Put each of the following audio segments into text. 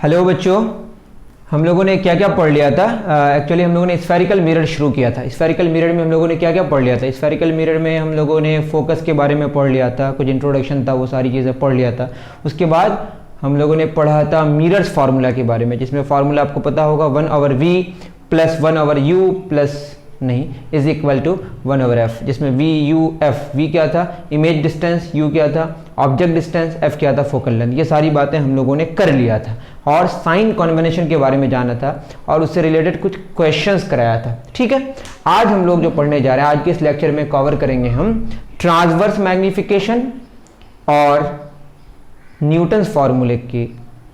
Hello बच्चों, हम लोगों ने क्या क्या पढ़ लिया था। एक्चुअली हम लोगों ने स्फेरिकल मिरर शुरू किया था। स्फेरिकल मिरर में हम लोगों ने क्या क्या पढ़ लिया था। स्फेरिकल मिरर में हम लोगों ने फोकस के बारे में पढ़ लिया था, कुछ इंट्रोडक्शन था, वो सारी चीज़ें पढ़ लिया था। उसके बाद हम लोगों ने पढ़ा था मिरर्स फार्मूला के बारे में, जिसमें फार्मूला आपको पता होगा 1/v प्लस 1/u प्लस नहीं इज इक्वल टू 1/f, जिसमें v u f, v क्या था इमेज डिस्टेंस, u क्या था ऑब्जेक्ट डिस्टेंस, f क्या था फोकल लेंथ। ये सारी बातें हम लोगों ने कर लिया था और साइन कॉन्वेंशन के बारे में जाना था और उससे रिलेटेड कुछ क्वेश्चंस कराया था। ठीक है, आज हम लोग जो पढ़ने जा रहे हैं, आज के इस लेक्चर में कवर करेंगे हम ट्रांसवर्स मैग्निफिकेशन और न्यूटन्स फार्मूले के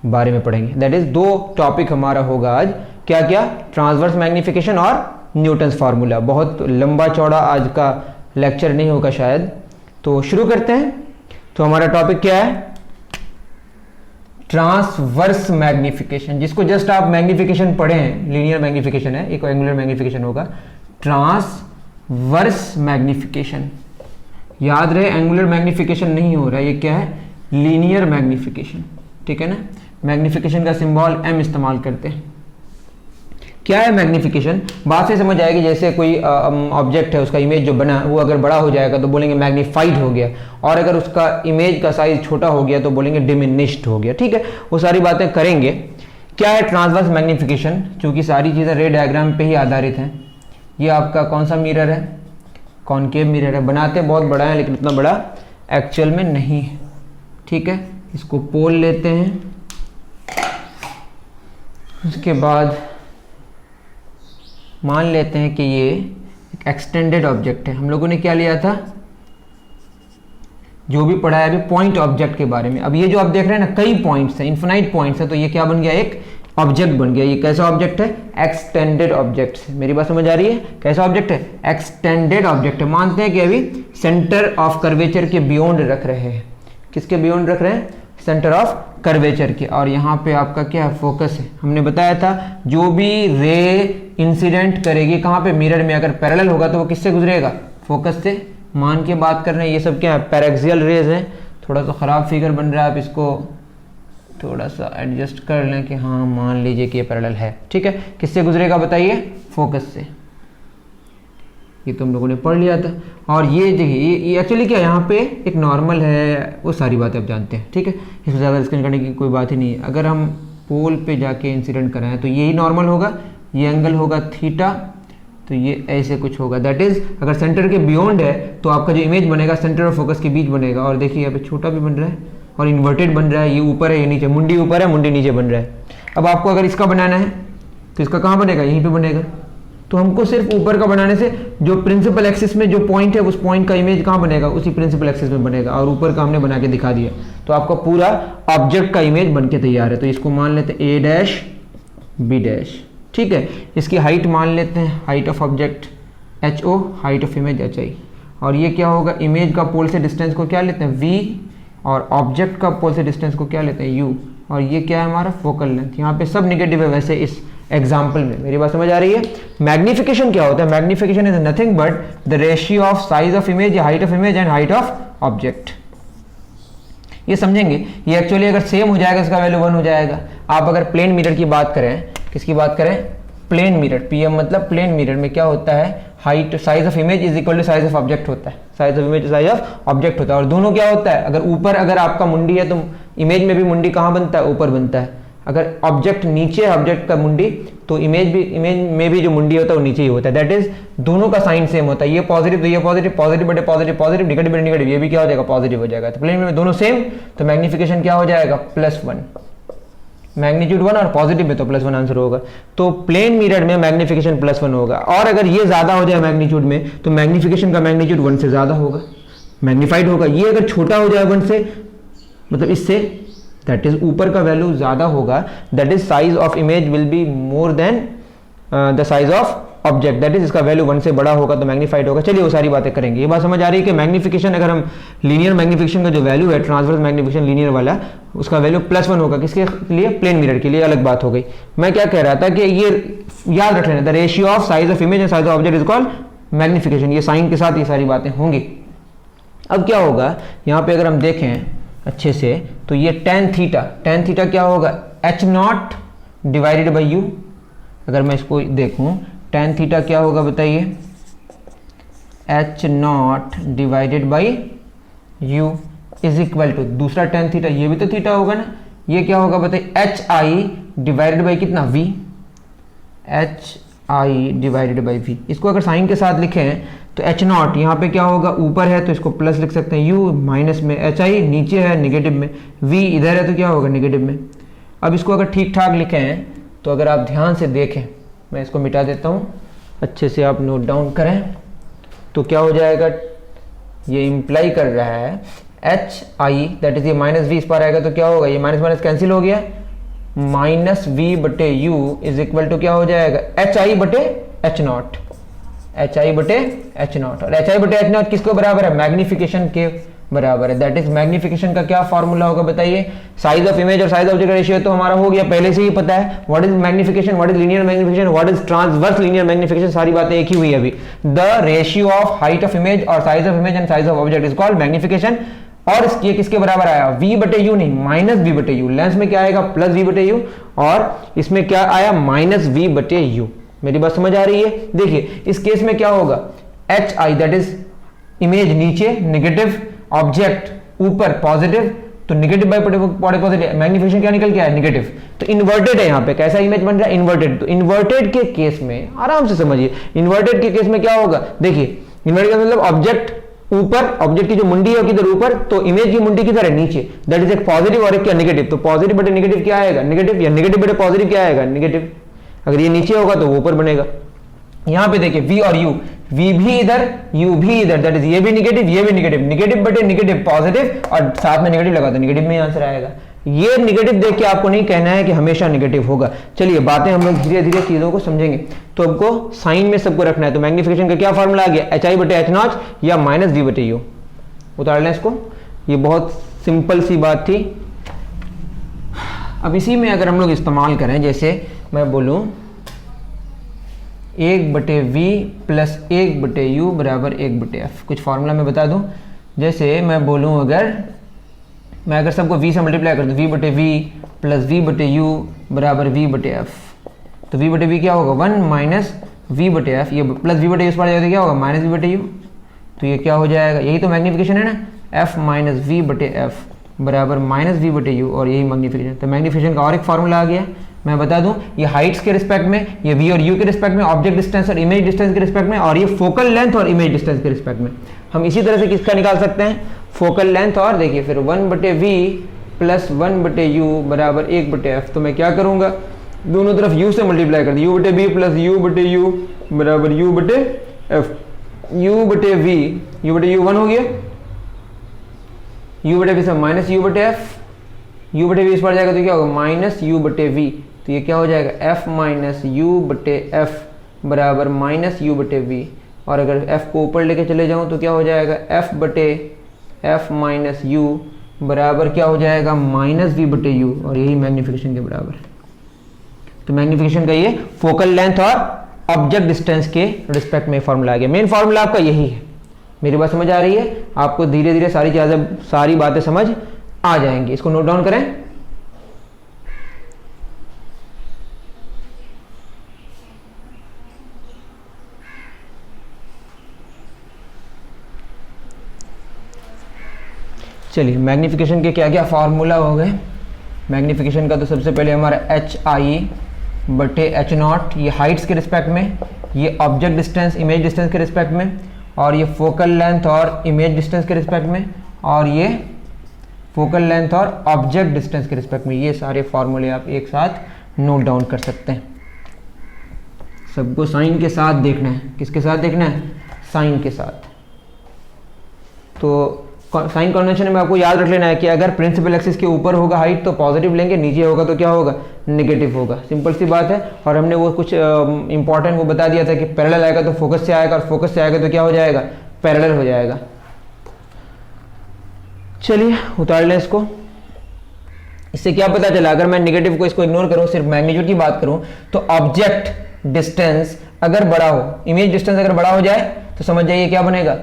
बारे में पढ़ेंगे। दैट इज दो टॉपिक हमारा होगा आज। क्या क्या? ट्रांसवर्स मैग्निफिकेशन और न्यूटन्स फार्मूला। बहुत लंबा चौड़ा आज का लेक्चर नहीं होगा शायद, तो शुरू करते हैं। तो हमारा टॉपिक क्या है? ट्रांसवर्स मैग्निफिकेशन, जिसको जस्ट आप मैग्निफिकेशन पढ़े हैं, लीनियर मैग्निफिकेशन है, एक एंगुलर मैग्निफिकेशन होगा। ट्रांसवर्स मैग्निफिकेशन, याद रहे एंगुलर मैग्निफिकेशन नहीं हो रहा है, ये क्या है? Linear magnification. ठीक है ना, मैग्निफिकेशन का सिंबल m इस्तेमाल करते हैं। क्या है मैग्निफिकेशन? बात से समझ आएगी। जैसे कोई ऑब्जेक्ट है, उसका इमेज जो बना वो अगर बड़ा हो जाएगा तो बोलेंगे मैग्नीफाइड हो गया, और अगर उसका इमेज का साइज छोटा हो गया तो बोलेंगे डिमिनिश्ड हो गया। ठीक है, वो सारी बातें करेंगे। क्या है ट्रांसवर्स मैग्निफिकेशन? क्योंकि सारी चीज़ें रे डायग्राम पे ही आधारित हैं। ये आपका कौन सा मिरर है? कॉनकेव मिरर है। बनाते बहुत बड़ा है लेकिन उतना बड़ा एक्चुअल में नहीं है। ठीक है, इसको पोल लेते हैं। उसके बाद मान लेते हैं कि ये एक एक्सटेंडेड ऑब्जेक्ट है। हम लोगों ने क्या लिया था, जो भी पढ़ा है अभी, पॉइंट ऑब्जेक्ट के बारे में। अब ये जो आप देख रहे हैं ना, कई पॉइंट्स हैं, इन्फिनाइट पॉइंट्स हैं, तो ये क्या बन गया? एक ऑब्जेक्ट बन गया। ये कैसा ऑब्जेक्ट है? एक्सटेंडेड ऑब्जेक्ट है। मेरी बात समझ आ रही है? कैसा ऑब्जेक्ट है? एक्सटेंडेड ऑब्जेक्ट है। मानते हैं कि अभी सेंटर ऑफ कर्वेचर के बियॉन्ड रख रहे हैं। किसके बियॉन्ड रख रहे हैं? सेंटर ऑफ कर्वेचर के। और यहाँ पे आपका क्या है? फोकस है। हमने बताया था जो भी रे इंसिडेंट करेगी कहाँ पे? मिरर में। अगर पैरेलल होगा तो वो किससे गुजरेगा? फोकस से। मान के बात कर रहे हैं, ये सब क्या है? पैरेक्सियल रेज हैं। थोड़ा सा ख़राब फिगर बन रहा है, आप इसको थोड़ा सा एडजस्ट कर लें कि हाँ मान लीजिए कि ये पैरेलल है। ठीक है, किससे गुजरेगा बताइए? फोकस से। ये तो हम लोगों ने पढ़ लिया था। और ये देखिए, ये एक्चुअली क्या, यहाँ पे एक नॉर्मल है, वो सारी बातें आप जानते हैं। ठीक है, इसमें ज़्यादा डिस्कशन करने की कोई बात ही नहीं है। अगर हम पोल पे जाके इंसिडेंट कराएं तो यही नॉर्मल होगा, ये एंगल होगा थीटा, तो ये ऐसे कुछ होगा। दैट इज अगर सेंटर के बियॉन्ड है तो आपका जो इमेज बनेगा सेंटर और फोकस के बीच बनेगा। और देखिए यहाँ पे छोटा भी बन रहा है और इन्वर्टेड बन रहा है। ये ऊपर है, ये नीचे, मुंडी ऊपर है, मुंडी नीचे बन रहा है। अब आपको अगर इसका बनाना है तो इसका कहाँ बनेगा? यहीं पे बनेगा। तो हमको सिर्फ ऊपर का बनाने से जो प्रिंसिपल एक्सिस में जो पॉइंट है, उस पॉइंट का इमेज कहाँ बनेगा? उसी प्रिंसिपल एक्सिस में बनेगा। और ऊपर का हमने बना के दिखा दिया, तो आपका पूरा ऑब्जेक्ट का इमेज बन के तैयार है। तो इसको मान लेते हैं ए डैश बी डैश। ठीक है, इसकी हाइट मान लेते हैं, height of object H O, height of image H I. और ये क्या होगा? इमेज का पोल से डिस्टेंस को क्या लेते हैं? वी, और ऑब्जेक्ट का पोल से डिस्टेंस को क्या लेते हैं? यू। और ये क्या है हमारा? Focal length. यहाँ पे सब निगेटिव है वैसे इस एग्जाम्पल में। मेरी बात समझ आ रही है? मैग्निफिकेशन क्या होता है? Magnification is nothing but the ratio of size of image, height of image and height of object. ये समझेंगे। ये एक्चुअली अगर सेम हो जाएगा, इसका वैल्यू 1 हो जाएगा। आप अगर प्लेन मिरर की बात करें, किसकी बात करें? Plane mirror. पीएम मतलब प्लेन मिरर में क्या होता है? Height, size of image is equal to size of object होता है। Size of image size of object होता है। और दोनों क्या होता है? अगर ऊपर अगर आपका मुंडी है तो इमेज में भी मुंडी कहाँ बनता है? ऊपर बनता है। अगर ऑब्जेक्ट नीचे है, ऑब्जेक्ट का मुंडी, तो इमेज में भी जो मुंडी होता है वो नीचे ही होता है। दैट इज दोनों का साइन सेम होता है। ये पॉजिटिव तो ये पॉजिटिव, पॉजिटिव बटे पॉजिटिव पॉजिटिव, नेगेटिव बटे नेगेटिव, ये भी क्या हो जाएगा? पॉजिटिव हो जाएगा। तो प्लेन में दोनों सेम, तो मैग्निफिकेशन क्या हो जाएगा? +1। मैग्नीट्यूड 1 और पॉजिटिव में तो +1 आंसर होगा। तो प्लेन मिरर में मैग्निफिकेशन +1 होगा। और अगर ये ज्यादा हो जाए मैग्नीट्यूड में तो मैग्निफिकेशन का मैग्नीट्यूड 1 से ज्यादा होगा, मैग्नीफाइड होगा। ये अगर छोटा हो जाए 1 से, मतलब इससे, दैट इज ऊपर का वैल्यू ज्यादा होगा, that is size of image will be more than the size of object. That is इसका वैल्यू 1 से बड़ा होगा तो मैग्नीफाइड होगा। चलिए वो सारी बातें करेंगे। ये बात समझ आ रही है कि मैग्निफिकेशन, अगर हम लीनियर मैग्निफिकेशन का जो वैल्यू है, ट्रांसवर्स मैग्निफिकेशन लीनियर वाला, उसका वैल्यू +1 होगा। किसके लिए? प्लेन मिरर के लिए। अलग बात हो गई। मैं क्या कह रहा था कि ये याद रख लेना, the ratio of size of image and size of object is called magnification. ये साइन के साथ ये सारी बातें होंगी। अब क्या होगा, यहाँ पे अगर हम देखें अच्छे से तो ये tan थीटा क्या होगा? H not divided by U. अगर मैं इसको देखूं tan थीटा क्या होगा बताइए, H not divided by U is equal to दूसरा tan थीटा, ये भी तो थीटा होगा ना, ये क्या होगा बताइए, एच आई डिवाइडेड बाई कितना v, H I divided by v। इसको अगर साइन के साथ लिखें तो एच नॉट यहाँ पे क्या होगा, ऊपर है तो इसको प्लस लिख सकते हैं, u माइनस में, एच आई नीचे है नेगेटिव में, v इधर है तो क्या होगा नेगेटिव में। अब इसको अगर ठीक ठाक लिखें तो अगर आप ध्यान से देखें, मैं इसको मिटा देता हूँ, अच्छे से आप नोट डाउन करें, तो क्या हो जाएगा, ये इंप्लाई कर रहा है एच आई दैट इज ये माइनस वी, इस पर आएगा तो क्या होगा, ये माइनस माइनस कैंसिल हो गया, माइनस वी बटे यू इज इक्वल टू क्या हो जाएगा, एच आई बटे एच नॉट, एच आई बटे एच नॉट। और एच आई बटे एच नॉट किसको बराबर है, मैग्निफिकेशन के बराबर है। दैट इज मैग्निफिकेशन का क्या फॉर्मूला होगा बताइए, साइज ऑफ इमेज और साइज ऑफ ऑब्जेक्ट रेशियो तो हमारा हो गया, पहले से ही पता है। What is magnification, what is linear magnification, what is transverse linear magnification, सारी बातें एक ही हुई अभी। The ratio of height of image और size of image and size of object is called magnification. और ये किसके बराबर आया, v बटे यू नहीं, माइनस v बटे यू। लेंस में क्या आएगा, प्लस v बटे यू, और इसमें क्या आया, माइनस v बटे यू। मेरी बात समझ आ रही है। देखिए इस केस में क्या होगा, H I that is image नीचे नेगेटिव, ऑब्जेक्ट ऊपर पॉजिटिव, तो नेगेटिव बाय पॉजिटिव, मैग्निफिकेशन क्या निकल के आया, नेगेटिव। तो इन्वर्टेड है यहाँ पे, कैसा इमेज बन रहा है, इन्वर्टेड। तो इन्वर्टेड के केस में आराम से समझिए, इन्वर्टेड के केस में क्या होगा, देखिए इन्वर्टेड का मतलब ऑब्जेक्ट ऊपर, ऑब्जेक्ट की जो मुंडी है किधर ऊपर, तो इमेज की मुंडी किधर है नीचे। दैट इज एक पॉजिटिव और एक क्या नेगेटिव। तो पॉजिटिव बटे नेगेटिव क्या आएगा, नेगेटिव, या नेगेटिव बटे पॉजिटिव क्या आएगा, नेगेटिव। अगर ये नीचे होगा तो वो ऊपर बनेगा। यहां पे देखिए v और u, v भी इधर u भी इधर, दैट इज ये भी नेगेटिव ये भी नेगेटिव, नेगेटिव बटे नेगेटिव पॉजिटिव, और साथ में नेगेटिव लगा तो नेगेटिव में आंसर आएगा। ये नेगेटिव देख के आपको नहीं कहना है कि हमेशा नेगेटिव होगा। चलिए बातें हम लोग धीरे धीरे चीजों को समझेंगे। तो आपको साइन में सबको रखना है। तो मैग्निफिकेशन का क्या फॉर्मूला आ गया, एच आई बटे एच नॉट या माइनस वी बटे यू। उतार लें इसको, ये बहुत सिंपल सी बात थी। अब इसी में अगर हम लोग इस्तेमाल करें, जैसे मैं बोलूं 1 बटे वी प्लस 1 बटे यू बराबर 1 बटे एफ। कुछ फार्मूला मैं बता दूं, जैसे मैं बोलूं अगर सबको v से मल्टीप्लाई कर दूं, v बटे वी प्लस v बटे यू बराबर v बटे एफ, तो v बटे वी क्या होगा 1 माइनस v बटे एफ, ये प्लस v बटे यू इस पर जाएगा क्या होगा माइनस v बटे यू। तो ये क्या हो जाएगा, यही तो मैग्निफिकेशन है ना, f माइनस वी बटे एफ बराबर माइनस वी बटे यू, और यही मैग्निफिकेशन। तो मैग्निफिकेशन का और एक फार्मूला आ गया, मैं बता दूं, ये हाइट्स के रिस्पेक्ट में, ये v और u के रिस्पेक्ट में, ऑब्जेक्ट डिस्टेंस और इमेज डिस्टेंस के रिस्पेक्ट में, और ये फोकल लेंथ और इमेज डिस्टेंस के रिस्पेक्ट में। हम इसी तरह से किसका निकाल सकते हैं, फोकल लेंथ। और देखिए फिर 1 बटे वी प्लस 1 बटे यू बराबर 1 बटे एफ। तो मैं क्या करूंगा, दोनों तरफ u से मल्टीप्लाई कर दूं, u बटे बी प्लस u बटे यू बराबर u बटे एफ। u बटे वी, u बटे यू 1 हो गया, u बटे वी से माइनस u बटे एफ, u बटे वी इस पर जाएगा तो क्या होगा माइनस u बटे वी। तो ये क्या हो जाएगा, f माइनस u बटे एफ बराबर माइनस u बटे वी। और अगर f को ऊपर लेके चले जाऊं तो क्या हो जाएगा, f बटे f माइनस u बराबर क्या हो जाएगा माइनस v बटे u, और यही मैग्निफिकेशन के बराबर। तो मैग्निफिकेशन का ये फोकल लेंथ और ऑब्जेक्ट डिस्टेंस के रिस्पेक्ट में फॉर्मूला आ गया। मेन फॉर्मूला आपका यही है। मेरी बात समझ आ रही है, आपको धीरे धीरे सारी बातें समझ आ जाएंगी। इसको नोट डाउन करें। चलिए मैग्निफिकेशन के क्या क्या फार्मूला हो गए। मैग्निफिकेशन का तो सबसे पहले हमारा एच आई बटे एच नॉट, ये हाइट्स के रिस्पेक्ट में, ये ऑब्जेक्ट डिस्टेंस इमेज डिस्टेंस के रिस्पेक्ट में, और ये फोकल लेंथ और इमेज डिस्टेंस के रिस्पेक्ट में, और ये फोकल लेंथ और ऑब्जेक्ट डिस्टेंस के रिस्पेक्ट में। ये सारे फार्मूले आप एक साथ नोट डाउन कर सकते हैं। सबको साइन के साथ देखना है। किसके साथ देखना है, साइन के साथ। तो साइन कन्वेंशन में आपको याद रख लेना है कि अगर प्रिंसिपल एक्सिस के ऊपर होगा हाइट तो पॉजिटिव लेंगे, नीचे होगा तो क्या होगा नेगेटिव होगा। सिंपल सी बात है। और हमने वो कुछ इंपॉर्टेंट वो बता दिया था कि पैरेलल आएगा तो फोकस से आएगा, और फोकस से आएगा तो क्या हो जाएगा पैरेलल हो जाएगा। चलिए उतार लें इसको। इससे क्या पता चला, अगर मैं नेगेटिव को इसको इग्नोर करूं, सिर्फ मैग्नीट्यूड की बात करूं, तो ऑब्जेक्ट डिस्टेंस अगर बड़ा हो, इमेज डिस्टेंस अगर बड़ा हो जाए तो समझ जाइए क्या बनेगा,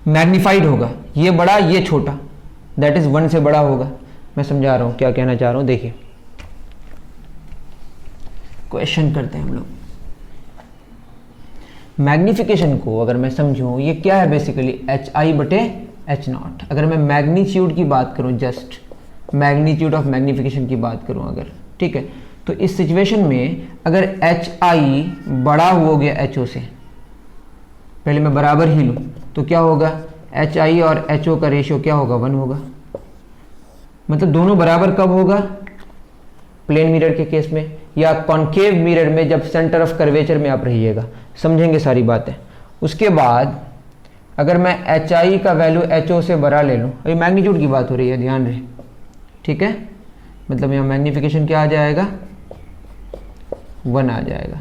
मैग्नीफाइड होगा। ये बड़ा ये छोटा, दैट इज 1 से बड़ा होगा। मैं समझा रहा हूँ क्या कहना चाह रहा हूँ। देखिए क्वेश्चन करते हैं हम लोग। मैग्निफिकेशन को अगर मैं समझूं, ये क्या है बेसिकली HI/H0। अगर मैं मैग्नीट्यूड की बात करूं, जस्ट मैग्नीट्यूड ऑफ मैग्निफिकेशन की बात करूं अगर, ठीक है, तो इस सिचुएशन में अगर HI बड़ा हो गया HO से, पहले मैं बराबर ही लूं, तो क्या होगा, HI और HO का रेशियो क्या होगा, 1 होगा। मतलब दोनों बराबर कब होगा, प्लेन मिरर के केस में या कॉन्केव मिरर में, जब सेंटर ऑफ कर्वेचर में आप रहिएगा, समझेंगे सारी बातें। उसके बाद अगर मैं HI का वैल्यू HO से बड़ा ले लूँ, अभी मैग्नीट्यूड की बात हो रही है, ध्यान रहे, ठीक है, मतलब यहाँ मैग्निफिकेशन क्या आ जाएगा, 1 आ जाएगा।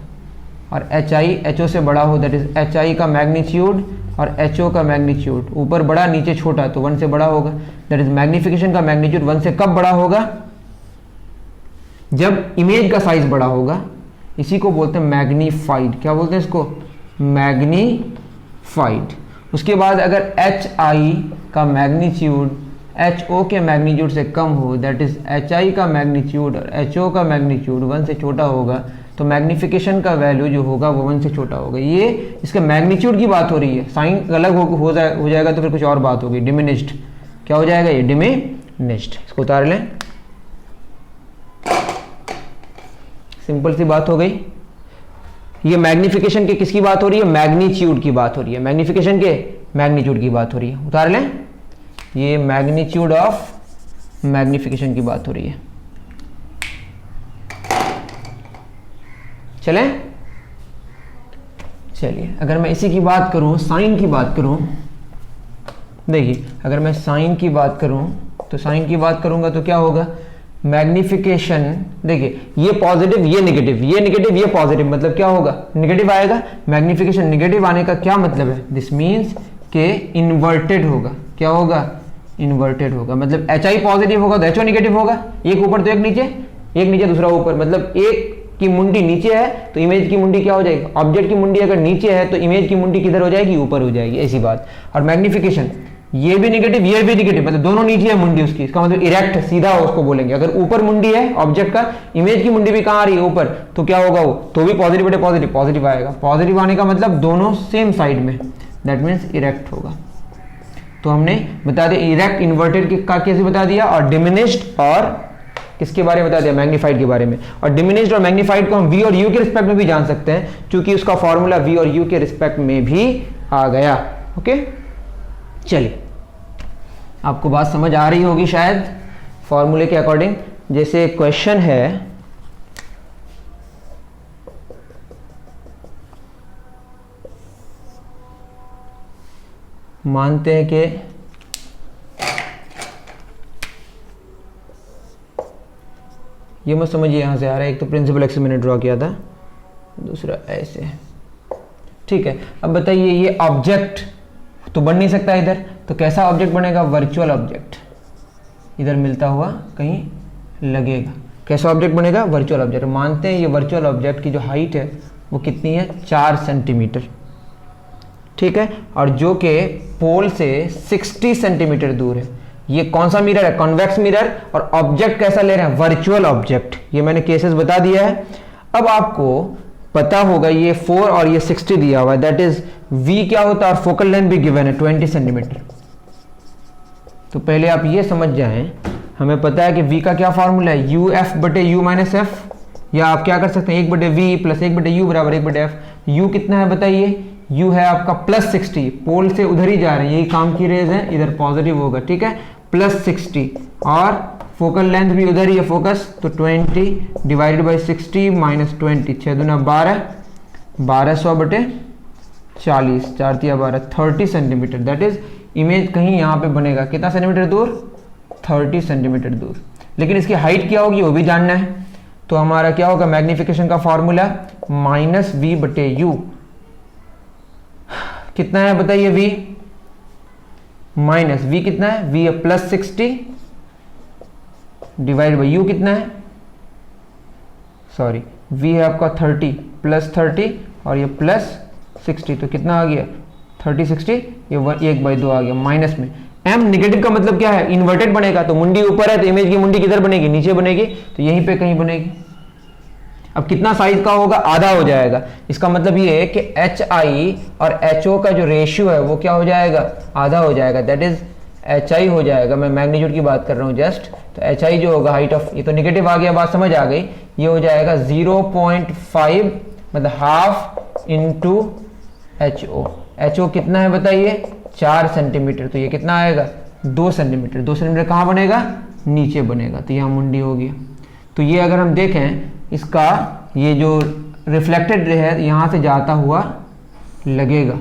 और HI HO से बड़ा हो, दैट इज HI का मैग्नीट्यूड और HO का मैग्नीट्यूड ऊपर बड़ा नीचे छोटा, तो 1 से बड़ा होगा। दैट इज मैग्निफिकेशन का मैग्नीट्यूड 1 से कब बड़ा होगा, जब इमेज का साइज बड़ा होगा। इसी को बोलते हैं मैग्नीफाइड। क्या बोलते हैं इसको, मैग्नीफाइड। उसके बाद अगर HI का मैग्नीट्यूड HO के मैग्नीट्यूड से कम हो, दैट इज HI का मैग्नीट्यूड और HO का मैग्नीट्यूड 1 से छोटा होगा, तो मैग्निफिकेशन का वैल्यू जो होगा वो 1 से छोटा होगा। ये इसके मैग्नीट्यूड की बात हो रही है, साइन अलग हो जाएगा तो फिर कुछ और बात होगी, डिमिनिश्ड। क्या हो जाएगा ये, डिमिनिश्ड। इसको उतार लें, सिंपल सी बात हो गई। ये मैग्निफिकेशन के किसकी बात हो रही है, मैग्नीट्यूड की बात हो रही है, मैग्निफिकेशन के मैग्नीट्यूड की बात हो रही है। उतार लें, ये मैग्नीट्यूड ऑफ मैग्निफिकेशन की बात हो रही है। चलें, चलिए अगर मैं इसी की बात करूं, साइन की बात करूं, देखिए अगर मैं साइन की बात करूं, तो साइन की बात करूंगा तो क्या होगा, मैग्निफिकेशन, देखिए ये पॉजिटिव ये नेगेटिव, ये नेगेटिव ये पॉजिटिव, मतलब क्या होगा, नेगेटिव आएगा। मैग्निफिकेशन नेगेटिव आने का क्या मतलब है, दिस मीन्स के इन्वर्टेड होगा। क्या होगा, इन्वर्टेड होगा। मतलब HI पॉजिटिव होगा तो HO नेगेटिव होगा। एक ऊपर तो एक नीचे दूसरा ऊपर, मतलब एक की मुंडी नीचे है तो इमेज की मुंडी क्या हो जाएगी, ऑब्जेक्ट की मुंडी अगर नीचे है तो इमेज की मुंडी किधर हो जाएगी, ऊपर हो जाएगी, ऐसी बात। और मैग्निफिकेशन ये भी नेगेटिव ये भी नेगेटिव, मतलब दोनों नीचे है मुंडी उसकी, इसका मतलब इरेक्ट सीधा उसको बोलेंगे। अगर ऊपर मुंडी है ऑब्जेक्ट का, इमेज की मुंडी भी कहाँ आ रही है, ऊपर, तो क्या होगा वो, तो भी पॉजिटिव बटे पॉजिटिव, पॉजिटिव आएगा। पॉजिटिव आने का मतलब दोनों सेम साइड में, दैट मीन्स इरेक्ट होगा। तो हमने बता दिया इरेक्ट इन्वर्टेड का कैसे बता दिया, और डिमिनिश्ड और किसके बारे में बता दिया, मैग्नीफाइड के बारे में। और डिमिनिश्ड और मैग्नीफाइड को हम V और U के रिस्पेक्ट में भी जान सकते हैं, क्योंकि उसका फॉर्मूला V और U के रिस्पेक्ट में भी आ गया। ओके, चलिए आपको बात समझ आ रही होगी शायद फॉर्मूले के अकॉर्डिंग। जैसे क्वेश्चन है, मानते हैं कि ये मत समझिए यहां से आ रहा है, एक तो प्रिंसिपल एक्स मैंने ड्रॉ किया था, दूसरा ऐसे, ठीक है। अब बताइए ये ऑब्जेक्ट तो बन नहीं सकता इधर, तो कैसा ऑब्जेक्ट बनेगा, वर्चुअल ऑब्जेक्ट, इधर मिलता हुआ कहीं लगेगा। कैसा ऑब्जेक्ट बनेगा, वर्चुअल ऑब्जेक्ट। मानते हैं ये वर्चुअल ऑब्जेक्ट की जो हाइट है वो कितनी है, 4 सेंटीमीटर, ठीक है, और जो कि पोल से 60 सेंटीमीटर दूर है। ये कौन सा मिरर है, कॉन्वेक्स मिरर, और ऑब्जेक्ट कैसा ले रहे हैं, वर्चुअल ऑब्जेक्ट। ये मैंने केसेस बता दिया है। अब आपको पता होगा ये 4 और ये 60 दिया हुआ है, दैट इज V क्या होता है, और फोकल लेंथ भी गिवन है 20 सेंटीमीटर। तो पहले आप ये समझ जाएं, हमें पता है कि V का क्या फॉर्मूला है, UF/U-F, या आप क्या कर सकते हैं 1/V प्लस 1/U बराबर 1/F। U कितना है बताइए, U है आपका +60, पोल से उधर ही जा रहे हैं, यही काम की रेज है, इधर पॉजिटिव होगा, ठीक है, +60, और फोकल लेंथ भी उधर ही है, फोकस, तो 20 डिवाइडेड बाई 60 माइनस 20, 6 दूना 12, 1200/40, 4 तिया 12, 30 सेंटीमीटर। दैट इज इमेज कहीं यहाँ पे बनेगा, कितना सेंटीमीटर दूर, 30 सेंटीमीटर दूर। लेकिन इसकी हाइट क्या होगी वो भी जानना है, तो हमारा क्या होगा, मैग्निफिकेशन का फॉर्मूला -V/U, कितना है बताइए, V माइनस V कितना है, V है +60 डिवाइड बाई U कितना है, सॉरी V है आपका 30 +30 और ये +60, तो कितना आ गया 30 60, ये 1/2 आ गया, माइनस में एम नेगेटिव का मतलब क्या है, इन्वर्टेड बनेगा, तो मुंडी ऊपर है तो इमेज की मुंडी किधर बनेगी, नीचे बनेगी, तो यहीं पे कहीं बनेगी। अब कितना साइज का होगा, आधा हो जाएगा। इसका मतलब ये है कि एच आई और एच ओ का जो रेशियो है वो क्या हो जाएगा, आधा हो जाएगा, दैट इज एच आई हो जाएगा। मैं मैग्नीट्यूड की बात कर रहा हूँ जस्ट, तो एच आई जो होगा हाइट ऑफ, ये तो नेगेटिव आ गया, बात समझ आ गई, ये हो जाएगा 0.5 मतलब half into H O. H O कितना है बताइए, 4 सेंटीमीटर, तो ये कितना आएगा 2 सेंटीमीटर। 2 सेंटीमीटर कहाँ बनेगा, नीचे बनेगा, तो यहाँ मुंडी हो गया। तो ये अगर हम देखें इसका ये जो रिफ्लेक्टेड रे है यहाँ से जाता हुआ लगेगा,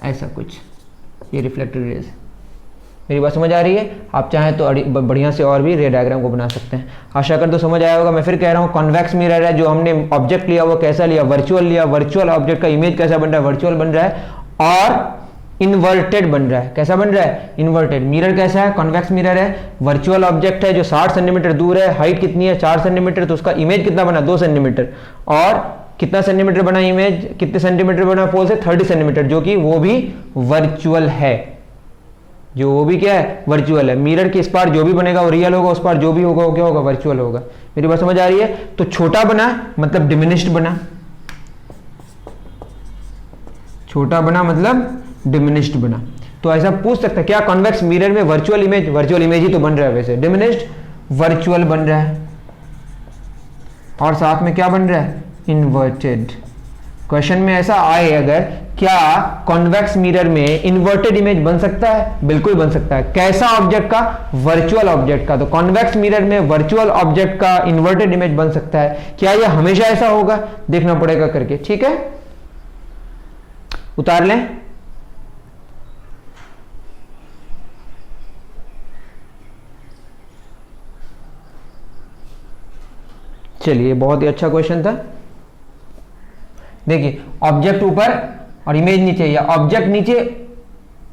ऐसा कुछ, ये रिफ्लेक्टेड रेज। मेरी बात समझ आ रही है? आप चाहें तो बढ़िया से और भी रे डायग्राम को बना सकते हैं। आशा कर तो समझ आया होगा। मैं फिर कह रहा हूँ, कॉन्वेक्स मिरर है, जो हमने ऑब्जेक्ट लिया वो कैसा लिया, वर्चुअल लिया। वर्चुअल ऑब्जेक्ट का इमेज कैसा बन रहा है, वर्चुअल बन रहा है, और इन्वर्टेड बन रहा है। कैसा बन रहा है, इन्वर्टेड। मिरर कैसा है, कॉन्वेक्स मिरर है, वर्चुअल ऑब्जेक्ट है जो 60 सेंटीमीटर दूर है, हाइट कितनी है 4 सेंटीमीटर, तो उसका इमेज कितना बना 2 सेंटीमीटर, और कितना सेंटीमीटर बना इमेज, कितने सेंटीमीटर बना पोल से, 30 सेंटीमीटर, जो कि वो भी वर्चुअल है, जो वो भी क्या है, वर्चुअल है। मिरर के इस पार जो भी बनेगा वो रियल होगा, उस पार जो भी होगा वो क्या होगा, वर्चुअल होगा। मेरी बात समझ आ रही है? तो छोटा बना मतलब डिमिनिश्ड बना, छोटा बना मतलब डिमिनिश्ड बना। तो ऐसा पूछ सकता है क्या कॉन्वेक्स मिरर में वर्चुअल इमेज ही तो बन रहा है, वैसे डिमिनिश्ड वर्चुअल बन रहा है, और साथ में क्या बन रहा है, इन्वर्टेड। क्वेश्चन में ऐसा आए अगर, क्या कॉन्वेक्स मिरर में इन्वर्टेड इमेज बन सकता है? बिल्कुल बन सकता है। कैसा ऑब्जेक्ट का, वर्चुअल ऑब्जेक्ट का। तो कॉन्वेक्स मिरर में वर्चुअल ऑब्जेक्ट का इन्वर्टेड इमेज बन सकता है। क्या यह हमेशा ऐसा होगा, देखना पड़ेगा करके, ठीक है। उतार लें। चलिए, बहुत ही अच्छा क्वेश्चन था। देखिए, ऑब्जेक्ट ऊपर और इमेज नीचे, या ऑब्जेक्ट नीचे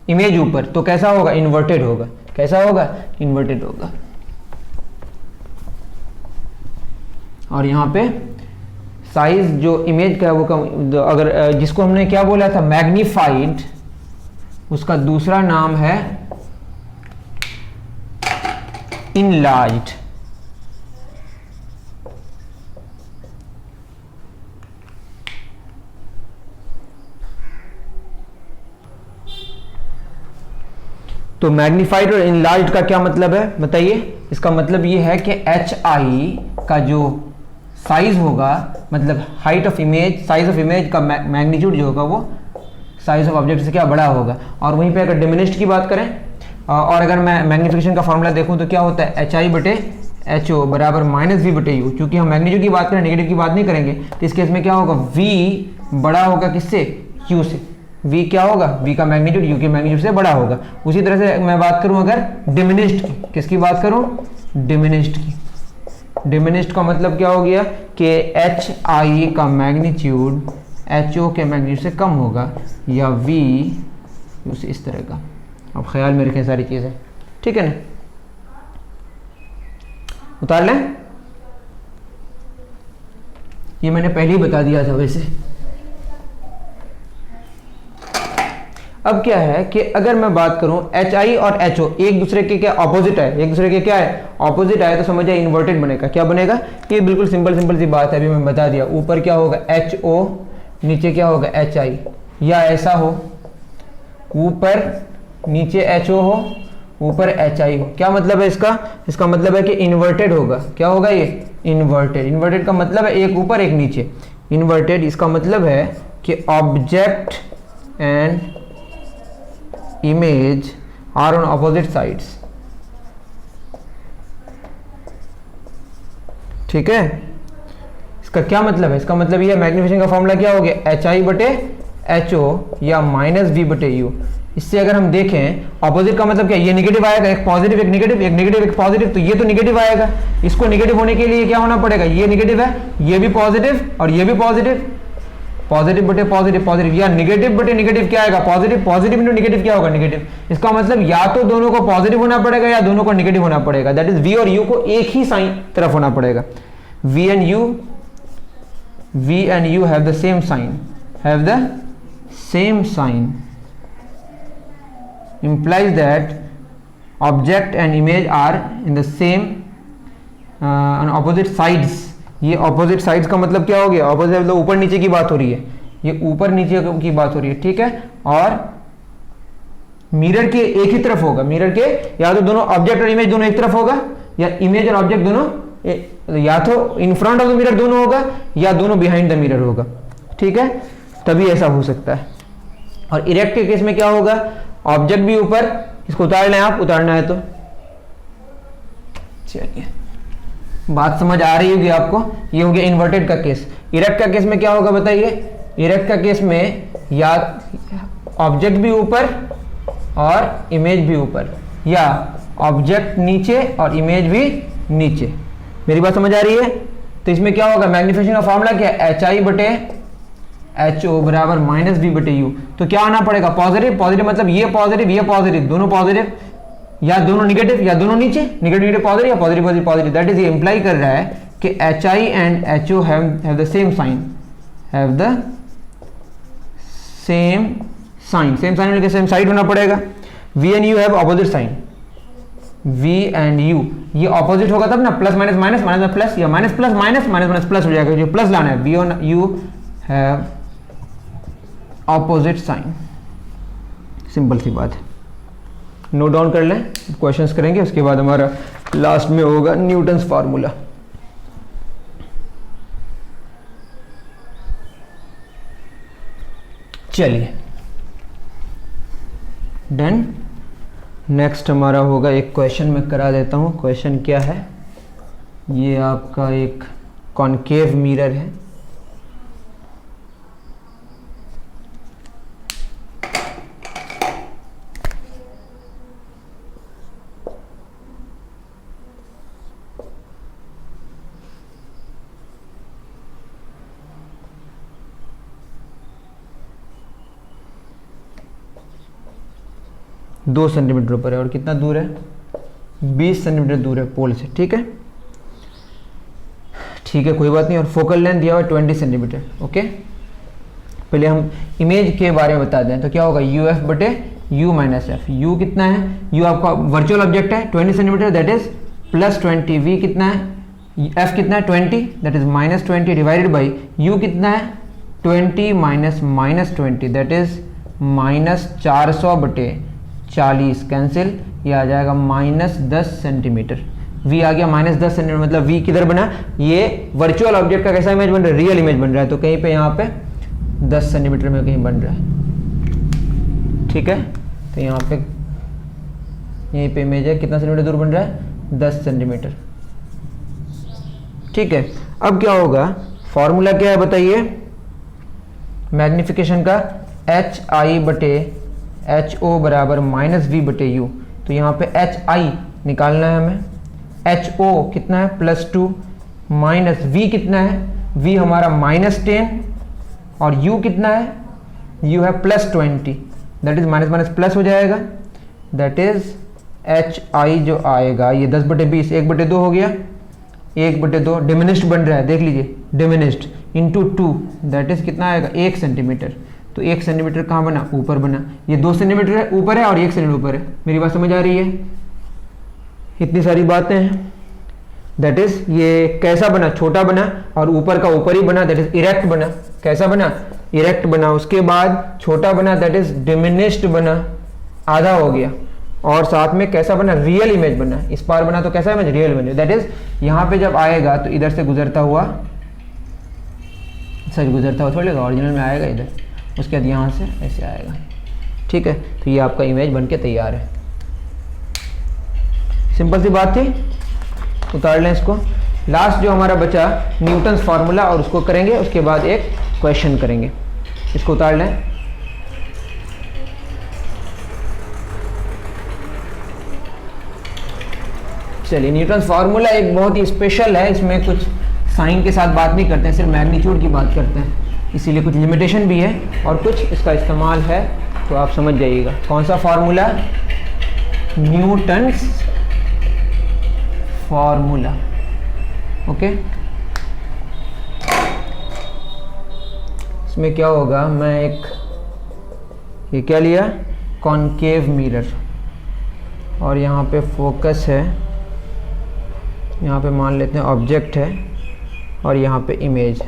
इमेज ऊपर, तो कैसा होगा, इन्वर्टेड होगा। कैसा होगा, इन्वर्टेड होगा। और यहां पे साइज जो इमेज का है वो कम, अगर जिसको हमने क्या बोला था, मैग्नीफाइड, उसका दूसरा नाम है इनलार्ज्ड। तो मैग्नीफाइड और इनलार्ज्ड का क्या मतलब है बताइए? इसका मतलब ये है कि एच आई का जो साइज होगा, मतलब height of image, size of image का मैग्नीट्यूड जो होगा वो साइज ऑफ ऑब्जेक्ट से क्या बड़ा होगा। और वहीं पे अगर डिमिनिश्ड की बात करें, और अगर मैं मैग्निफिकेशन का फॉर्मूला देखूं तो क्या होता है, एच आई बटे एच ओ बराबर माइनस वी बटे यू। क्योंकि हम मैग्नीट्यूड की बात करें, नेगेटिव की बात नहीं करेंगे, तो इस केस में क्या होगा, वी बड़ा होगा किससे, यू से। v क्या होगा, v का मैग्नीट्यूड u के मैग्नीट्यूड से बड़ा होगा। उसी तरह से मैं बात करूं अगर डिमिनिश्ड की, किसकी बात करूं, डिमिनिश्ड की। डिमिनिश्ड का मतलब क्या हो गया कि एच आई का मैग्नीट्यूड एच ओ के मैग्नीट्यूड से कम होगा, या v यू से, इस तरह का। अब ख्याल में रखें सारी चीज़ें, ठीक है ना। उतार लें। ये मैंने पहले ही बता दिया था वैसे। अब क्या है कि अगर मैं बात करूं एच आई और एच ओ एक दूसरे के क्या ऑपोजिट है, एक दूसरे के क्या है, ऑपोजिट है, तो समझिए इन्वर्टेड बनेगा। क्या बनेगा, ये बिल्कुल सिंपल सी बात है, अभी मैं बता दिया। ऊपर क्या होगा एच ओ, नीचे क्या होगा एच आई, या ऐसा हो ऊपर नीचे एच ओ हो, ऊपर एच आई हो। क्या मतलब है इसका, इसका मतलब है कि इन्वर्टेड होगा। क्या होगा ये, इन्वर्टेड। इन्वर्टेड का मतलब है एक ऊपर एक नीचे। इन्वर्टेड इसका मतलब है कि object and image are on opposite sides, ठीक है। इसका क्या मतलब है, इसका मतलब ये मैग्निफिकेशन का फॉर्मूला क्या हो गया, एच आई बटे एच ओ या माइनस वी बटे यू। इससे अगर हम देखें ऑपोजिट का मतलब क्या, ये नेगेटिव आएगा, एक पॉजिटिव एक नेगेटिव, एक नेगेटिव एक पॉजिटिव, तो ये तो नेगेटिव आएगा। इसको नेगेटिव होने के लिए क्या होना पड़ेगा, ये नेगेटिव है, ये भी पॉजिटिव और ये भी पॉजिटिव, पॉजिटिव बटे पॉजिटिव पॉजिटिव, या नेगेटिव बटे नेगेटिव क्या आएगा, पॉजिटिव, पॉजिटिव इंटू नेगेटिव क्या होगा, नेगेटिव। इसका मतलब या तो दोनों को पॉजिटिव होना पड़ेगा या दोनों को नेगेटिव होना पड़ेगा। दैट इज वी और यू को एक ही साइन तरफ होना पड़ेगा। V and U have the same sign, have the same sign. implies that object and image are in the same on opposite sides। ये opposite sides का मतलब क्या हो गया? opposite मतलब ऊपर नीचे की बात हो रही है, ये ऊपर नीचे की बात हो रही है, ठीक है। और मिरर के एक ही तरफ होगा, मिरर के या तो दोनों ऑब्जेक्ट और इमेज दोनों एक तरफ होगा, या इमेज और ऑब्जेक्ट दोनों या तो in front of the mirror दोनों होगा, या दोनों बिहाइंड द मिरर होगा, ठीक है। तभी ऐसा हो सकता है। और इरेक्ट के केस में क्या होगा? ऑब्जेक्ट भी ऊपर, इसको उतार लें आप, उतारना है तो। चलिए, बात समझ आ रही होगी आपको। ये हो गया इन्वर्टेड का केस। इरेक्ट का केस में क्या होगा बताइए? इरेक्ट का केस में या ऑब्जेक्ट भी ऊपर और इमेज भी ऊपर, या ऑब्जेक्ट नीचे और इमेज भी नीचे। मेरी बात समझ आ रही है? तो इसमें क्या होगा? मैग्निफिकेशन का फॉर्मूला क्या है? HI बटे HO बराबर माइनस V बटे U। तो क्या आना पड़ेगा? पॉजिटिव। पॉजिटिव मतलब ये पॉजिटिव, दोनों पॉजिटिव, या दोनों निगेटिव, या दोनों नीचे, निगेटिव पॉजिटिव, या पॉजिटिव पॉजिटिव। दैट इज, ये इंप्लाई कर रहा है कि HI and HO have the same sign, have the same sign. Same sign होने के सेम साइड होना पड़ेगा। V and U have opposite sign, V and U ये ऑपोजिट होगा तब ना, प्लस माइनस माइनस, माइनस में प्लस, या minus plus minus, minus minus plus हो जाएगा। जो प्लस लाना है, V और U have opposite sign. Simple सी बात है, नोट डाउन कर लें, क्वेश्चंस करेंगे। उसके बाद हमारा लास्ट में होगा न्यूटन्स फार्मूला। चलिए डन। नेक्स्ट हमारा होगा एक क्वेश्चन मैं करा देता हूं। क्वेश्चन क्या है? ये आपका एक कॉनकेव मिरर है। दो सेंटीमीटर ऊपर है, और कितना दूर है? 20 सेंटीमीटर दूर है पोल से, ठीक है। ठीक है, कोई बात नहीं। और फोकल लेंथ दिया हुआ 20 सेंटीमीटर, ओके। पहले हम इमेज के बारे में बता दें तो क्या होगा? UF बटे U माइनस एफ। U कितना है? U आपका वर्चुअल ऑब्जेक्ट है 20 centimetre, that is plus 20। V कितना है? F कितना है? 20, that is minus 20 divided by U कितना है? 20 minus minus 20, that is minus 400 बटे 40, कैंसिल, ये आ जाएगा माइनस 10 सेंटीमीटर। V आ गया माइनस 10 सेंटीमीटर, मतलब V किधर बना? ये वर्चुअल ऑब्जेक्ट का कैसा इमेज बन रहा है? रियल इमेज बन रहा है। तो कहीं पे यहाँ पे 10 सेंटीमीटर में कहीं बन रहा है, ठीक है। तो यहाँ पे यहीं पे इमेज है, कितना सेंटीमीटर दूर बन रहा है? 10 सेंटीमीटर, ठीक है। अब क्या होगा? फॉर्मूला क्या है बताइए? मैग्निफिकेशन का HI बटे HO बराबर माइनस V बटे U। तो यहाँ पे HI निकालना है हमें। HO कितना है? +2 माइनस V कितना है? V हमारा -10, और U कितना है? U है +20, that is minus minus plus हो जाएगा। दैट इज HI जो आएगा ये 10 बटे 20, 1 बटे 2 हो गया, 1 बटे 2 डिमिनिश्ड बन रहा है, देख लीजिए, डिमिनिश्ड इंटू 2, दैट इज कितना आएगा? 1 सेंटीमीटर। तो 1 सेंटीमीटर कहाँ बना? ऊपर बना। ये 2 सेंटीमीटर है ऊपर है, और 1 सेंटीमीटर ऊपर है। मेरी बात समझ आ रही है? इतनी सारी बातें हैं। दैट इज ये कैसा बना? छोटा बना, और ऊपर का ऊपर ही बना, दैट इज इरेक्ट बना। कैसा बना? इरेक्ट बना। उसके बाद छोटा बना, दैट इज डिमिनिश्ड बना, आधा हो गया। और साथ में कैसा बना? रियल इमेज बना। इस पार बना तो कैसा image? Real image. That is यहाँ पे जब आएगा तो इधर से गुजरता हुआ, सच गुजरता हुआ थोड़ी ओरिजिनल में आएगा इधर, उसके बाद यहाँ से ऐसे आएगा, ठीक है। तो ये आपका इमेज बनके तैयार है। सिंपल सी बात थी, उतार लें इसको। लास्ट जो हमारा बचा न्यूटन्स फार्मूला, और उसको करेंगे, उसके बाद एक क्वेश्चन करेंगे। इसको उतार लें। चलिए, न्यूटन्स फार्मूला एक बहुत ही स्पेशल है। इसमें कुछ साइन के साथ बात नहीं करते हैं, सिर्फ मैग्नीट्यूड की बात करते हैं, इसीलिए कुछ लिमिटेशन भी है और कुछ इसका इस्तेमाल है, तो आप समझ जाइएगा। कौन सा फार्मूला? Newton's formula, okay. इसमें क्या होगा? मैं एक ये क्या लिया? कॉनकेव मिरर, और यहाँ पे फोकस है, यहाँ पे मान लेते हैं ऑब्जेक्ट है, और यहाँ पे इमेज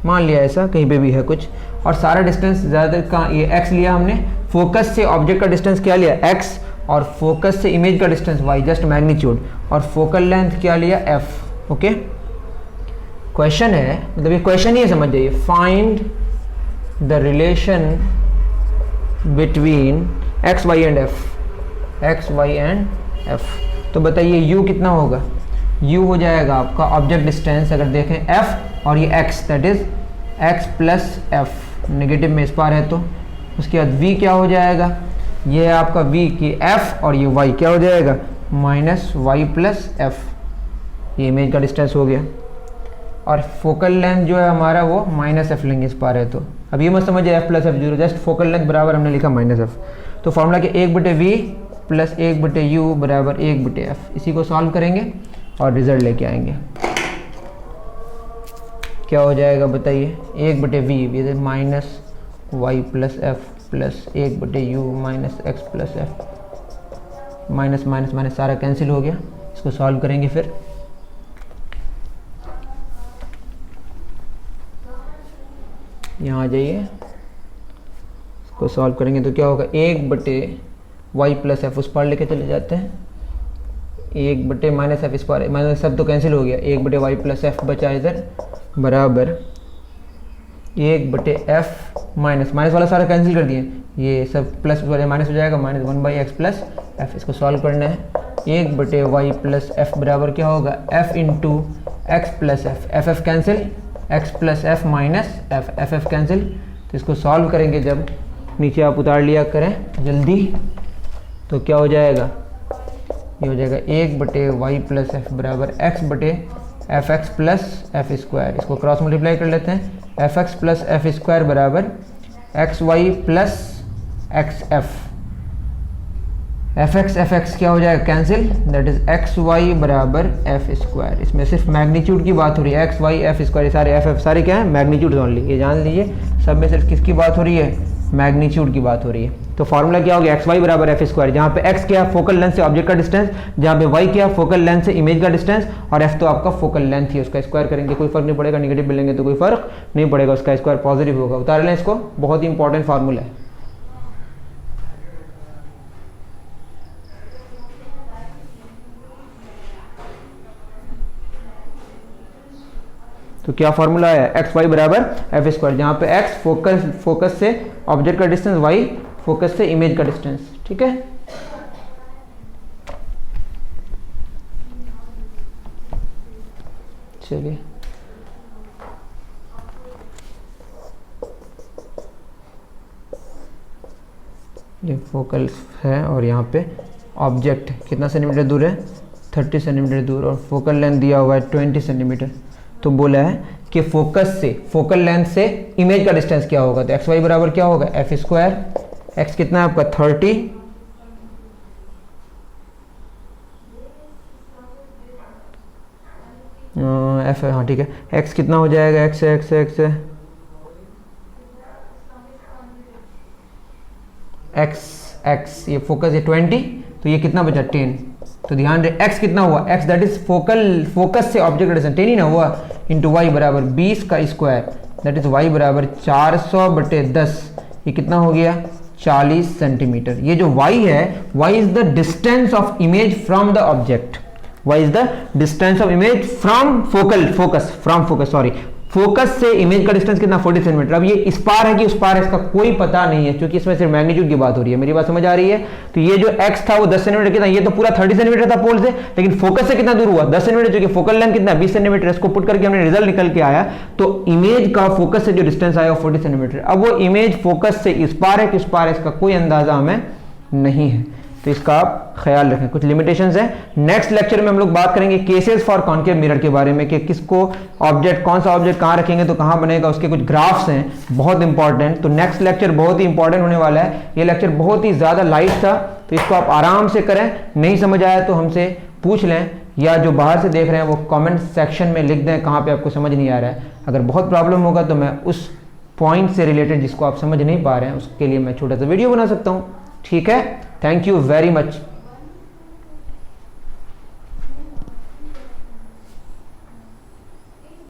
मान लिया, ऐसा कहीं पे भी है कुछ, और सारा डिस्टेंस ज़्यादातर का ये x लिया हमने, फोकस से ऑब्जेक्ट का डिस्टेंस क्या लिया x, और फोकस से इमेज का डिस्टेंस y, जस्ट मैग्नीट्यूड, और फोकल लेंथ क्या लिया f। ओके, क्वेश्चन है, मतलब ये क्वेश्चन ही है, समझ जाइए, find the relation between x y and f। तो बताइए u कितना होगा, u हो जाएगा आपका ऑब्जेक्ट डिस्टेंस, अगर देखें f और ये x, that is x plus f, negative में इस पार है तो उसके बाद v क्या हो जाएगा, ये है आपका v की f, और ये y क्या हो जाएगा माइनस y प्लस f, ये इमेज का डिस्टेंस हो गया। और फोकल लेंथ जो है हमारा वो माइनस f लेंगे, इस पार है तो अब ये मत समझिए f plus f0, just focal length बराबर हमने लिखा माइनस f। तो फॉर्मूला के 1/v प्लस 1/u बराबर 1/f, इसी को सॉल्व करेंगे और रिजल्ट लेके आएंगे। क्या हो जाएगा बताइए, 1/v minus Y plus F plus 1/u minus X plus F, minus minus minus सारा कैंसिल हो गया। इसको सॉल्व करेंगे फिर, यहाँ आ जाइए, इसको सॉल्व करेंगे तो क्या होगा, 1/y प्लस एफ उस पार लेके चले जाते हैं, 1/ माइनस एफ इस पार, माइनस एफ तो कैंसिल हो गया, 1/y प्लस एफ बचा इधर बराबर 1/f माइनस माइनस वाला सारा कैंसिल कर दिए, ये सब प्लस वाले माइनस हो जाएगा, माइनस 1/x प्लस एफ। इसको सॉल्व करना है, 1/y प्लस एफ बराबर क्या होगा, f into x plus F, F cancel, x plus F minus F, F cancel. तो इसको सॉल्व करेंगे जब, नीचे आप उतार लिया करें जल्दी, तो क्या हो जाएगा, ये हो जाएगा 1/y प्लस एफ बराबर x बटे F X plus F square. इसको क्रॉस मल्टीप्लाई कर लेते हैं, F X plus F square बराबर X Y plus X F, F X क्या हो जाएगा cancel, that is X Y बराबर एफ स्क्वायर। इसमें सिर्फ मैग्नीट्यूड की बात हो रही है, एक्स वाई एफ स्क्वायर, सारे एफ सारे क्या है मैग्नीट्यूड ओनली, ये जान लीजिए, सब में सिर्फ किसकी बात हो रही है, मैग्नीट्यूड की बात हो रही है। तो फॉर्मूला क्या हो गया, एक्स वाई बराबर एफ स्क्वायर, जहाँ पे एक्स क्या फोकल लेंथ से ऑब्जेक्ट का डिस्टेंस, जहाँ पे वाई क्या फोकल लेंथ से इमेज का डिस्टेंस, और एफ तो आपका फोकल लेंथ ही, उसका स्क्वायर करेंगे, कोई फर्क नहीं पड़ेगा, नेगेटिव मिलेंगे तो कोई फर्क नहीं पड़ेगा, उसका स्क्वायर पॉजिटिव होगा। उतार लें इसको, बहुत ही इंपॉर्टेंट फार्मूला है। तो क्या फॉर्मूला है, एक्स वाई बराबर एफ स्क्वायर, जहाँ पे एक्स फोकस से ऑब्जेक्ट का डिस्टेंस, वाई फोकस से इमेज का डिस्टेंस, ठीक है। चलिए ये फोकल है और यहाँ पे ऑब्जेक्ट कितना सेंटीमीटर दूर है, 30 सेंटीमीटर दूर, और फोकल लेंथ दिया हुआ है 20 सेंटीमीटर। तो बोला है कि फोकस से फोकल लेंथ से इमेज का डिस्टेंस क्या होगा, तो एक्स वाई बराबर क्या होगा एफ स्क्वायर, एक्स कितना है आपका 30, एफ हाँ ठीक है, एक्स कितना हो जाएगा, एक्स एक्स ये फोकस है 20, तो ये कितना बचा 10। तो ध्यान रहे x कितना हुआ, x दैट इज फोकस से ऑब्जेक्ट डिस्टेंस 10 ही ना हुआ, इंटू y बराबर 20 का स्क्वायर, दैट इज y बराबर 400/10, ये कितना हो गया 40 सेंटीमीटर। ये जो y है, y is the distance of image from the object, y is the distance of image from focus से इमेज का डिस्टेंस कितना 40 सेंटीमीटर। अब ये इस पार है कि उस पार है, इसका कोई पता नहीं है, क्योंकि इसमें सिर्फ मैग्नीट्यूड की बात हो रही है। मेरी बात समझ आ रही है। तो ये जो x था वो 10 सेंटीमीटर कितना, ये तो पूरा 30 सेंटीमीटर था पोल से, लेकिन फोकस से कितना दूर हुआ 10 सेंटीमीटर, जो कि फोकल लेंथ कितना 20 सेंटीमीटर। इसको पुट करके हमने रिजल्ट निकल के आया, तो इमेज का फोकस से जो डिस्टेंस आया वो 40 सेंटीमीटर। अब वो इमेज फोकस से इस पार है कि उस पार है, इसका कोई अंदाजा हमें नहीं है, तो इसका आप ख्याल रखें। कुछ लिमिटेशंस हैं। नेक्स्ट लेक्चर में हम लोग बात करेंगे केसेस फॉर कॉन्केव मिरर के बारे में, कि किसको ऑब्जेक्ट, कौन सा ऑब्जेक्ट कहाँ रखेंगे तो कहाँ बनेगा, उसके कुछ ग्राफ्स हैं बहुत इंपॉर्टेंट। तो नेक्स्ट लेक्चर बहुत ही इंपॉर्टेंट होने वाला है। ये लेक्चर बहुत ही ज़्यादा लाइट था, तो इसको आप आराम से करें। नहीं समझ आया तो हमसे पूछ लें, या जो बाहर से देख रहे हैं वो कॉमेंट सेक्शन में लिख दें कहाँ पर आपको समझ नहीं आ रहा है। अगर बहुत प्रॉब्लम होगा तो मैं उस पॉइंट से रिलेटेड जिसको आप समझ नहीं पा रहे हैं उसके लिए मैं छोटा सा वीडियो बना सकता हूँ। ठीक है, थैंक यू वेरी मच।